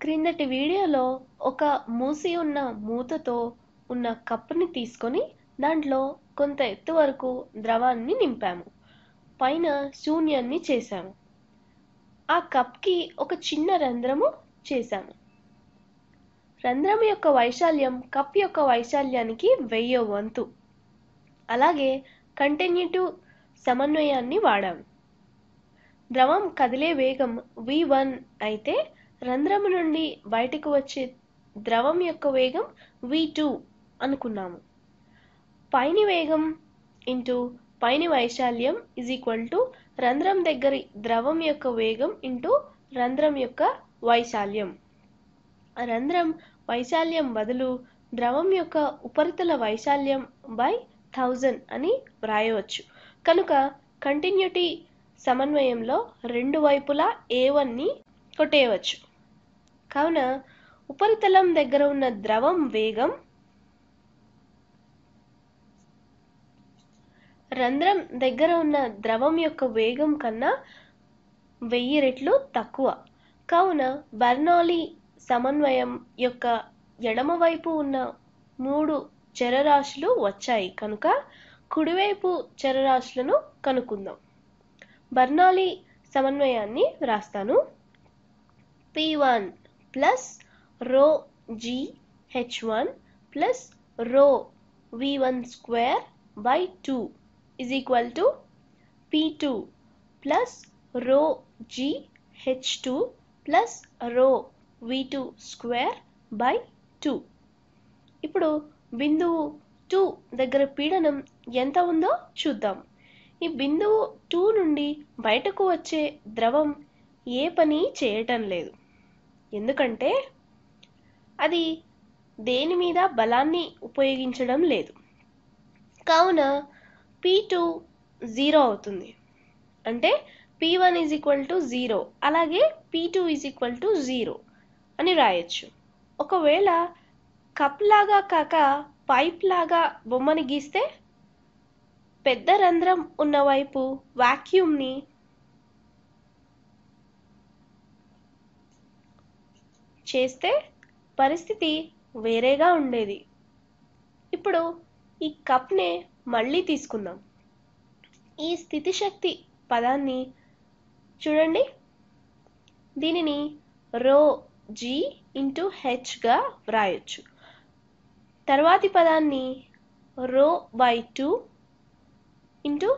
క్రిందటి వీడియోలో ఒక మూసి ఉన్న మూతతో ఉన్న కప్పుని తీసుకొని దాంట్లో కొంత ఎత్తు వరకు ద్రవాన్ని నింపాము. పైన శూన్యాన్ని చేశాము. ఆ కప్కి ఒక చిన్న రంధ్రము చేశాము. రంధ్రం యొక్క వైశాల్యం కప్ యొక్క వైశాల్యానికి 1000 వంతు. అలాగే కంటిన్యూటివ్ సమన్వయాన్ని వాడాము. ద్రవం కదిలే వేగం v1 అయితే రంధ్రము నుండి బయటకు వచ్చే ద్రవం యొక్క వేగం v2 అనుకున్నాము. పైని వేగం ఇంటూ పైని వైశాల్యం ఇజ్ ఈక్వల్ టు రంధ్రం దగ్గరి ద్రవం యొక్క వేగం ఇంటూ రంధ్రం యొక్క వైశాల్యం. రంధ్రం వైశాల్యం బదులు ద్రవం యొక్క ఉపరితల వైశాల్యం బై 1000 అని వ్రాయవచ్చు. కనుక కంటిన్యూటీ సమన్వయంలో రెండు వైపులా a1ని కొట్టేయవచ్చు. కావున ఉపరితలం దగ్గర ఉన్న ద్రవం వేగం రంధ్రం దగ్గర ఉన్న ద్రవం యొక్క వేగం కన్నా 1000 రెట్లు తక్కువ. కావున బెర్నౌలీ సమన్వయం యొక్క ఎడమవైపు ఉన్న 3 చరరాశులు వచ్చాయి. కనుక కుడివైపు చరరాశులను కనుక్కుందాం. బెర్నౌలీ సమన్వయాన్ని రాస్తాను. P1 ప్లస్ రో G H1 ప్లస్ రో V1 square by 2 is equal to P2 plus రో G H2 ప్లస్ రో V2 స్క్వేర్ బై 2. ఇప్పుడు బిందువు 2 దగ్గర పీడనం ఎంత ఉందో చూద్దాం. ఈ బిందువు 2 నుండి బయటకు వచ్చే ద్రవం ఏ పని చేయటం లేదు. ఎందుకంటే అది దేని మీద బలాన్ని ఉపయోగించడం లేదు. కావున P2 0 అవుతుంది. అంటే P1 is equal to 0 అలాగే P2 is equal to 0 అని రాయొచ్చు. ఒకవేళ కప్ లాగా కాక పైప్ లాగా బొమ్మని గీస్తే పెద్ద రంధ్రం ఉన్న వైపు వాక్యూమ్ని చేస్తే పరిస్థితి వేరేగా ఉండేది. ఇప్పుడు ఈ కప్నే మళ్ళీ తీసుకుందాం. ఈ స్థితిశక్తి పదాన్ని చూడండి. దీనిని రో G ఇంటూ H గా వ్రాయొచ్చు. తర్వాతి పదాన్ని రో by 2 into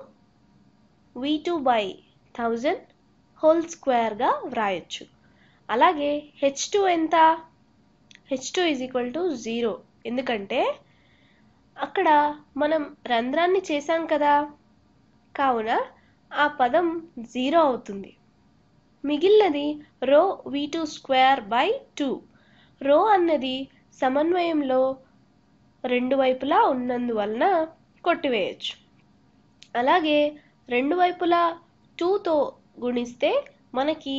V2 by 1000 whole square గా వ్రాయొచ్చు. అలాగే H2 ఎంత? H2 is equal to 0. ఎందుకంటే అక్కడ మనం రంధ్రాన్ని చేశాం కదా. కావున ఆ పదం 0 అవుతుంది. మిగిలినది రో V2 స్క్వేర్ బై 2. రో అన్నది సమన్వయంలో రెండు వైపులా ఉన్నందువలన కొట్టివేయచ్చు. అలాగే రెండు వైపులా 2తో గుణిస్తే మనకి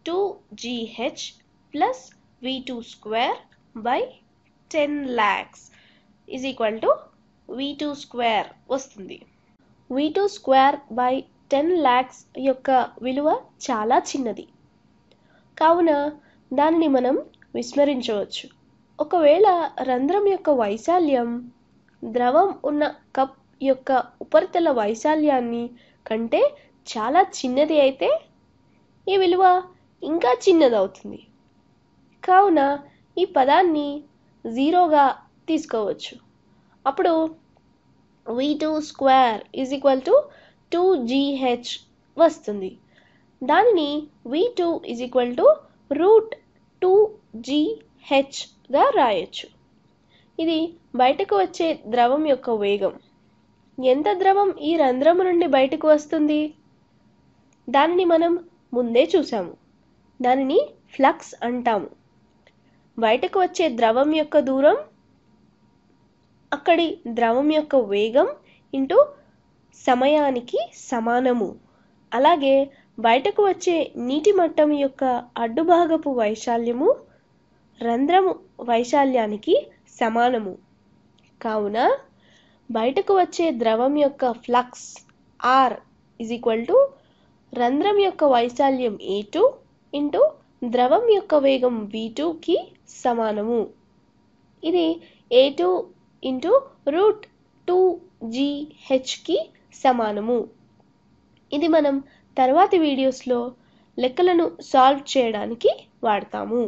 2GH plus V2 square by 10 lakhs is equal to V2 square వస్తుంది. V2 స్క్వేర్ బై 10 lakhs యొక్క విలువ చాలా చిన్నది. కావున దానిని మనం విస్మరించవచ్చు. ఒకవేళ రంధ్రం యొక్క వైశాల్యం ద్రవం ఉన్న కప్ యొక్క ఉపరితల వైశాల్యాన్ని కంటే చాలా చిన్నది అయితే ఈ విలువ ఇంకా చిన్నదవుతుంది. కావున ఈ పదాన్ని 0గా తీసుకోవచ్చు. అప్పుడు V2 square is equal to 2GH వస్తుంది. దానిని V2 is equal to root 2GH గా రాయొచ్చు. ఇది బయటకు వచ్చే ద్రవం యొక్క వేగం. ఎంత ద్రవం ఈ రంధ్రము నుండి బయటకు వస్తుంది? దానిని మనం ముందే చూసాము. దానిని ఫ్లక్స్ అంటాము. బయటకు వచ్చే ద్రవం యొక్క దూరం అక్కడి ద్రవం యొక్క వేగం ఇంటూ సమయానికి సమానము. అలాగే బయటకు వచ్చే నీటి మట్టం యొక్క అడ్డుభాగపు వైశాల్యము రంధ్రము వైశాల్యానికి సమానము. కావున బయటకు వచ్చే ద్రవం యొక్క flux R is equal to రంధ్రం యొక్క వైశాల్యం A2 ఇంటూ ద్రవం యొక్క వేగం v2కి సమానము. ఇది a2 ఇంటూ రూట్ 2gHకి సమానము. ఇది మనం తర్వాతి వీడియోస్లో లెక్కలను సాల్వ్ చేయడానికి వాడతాము.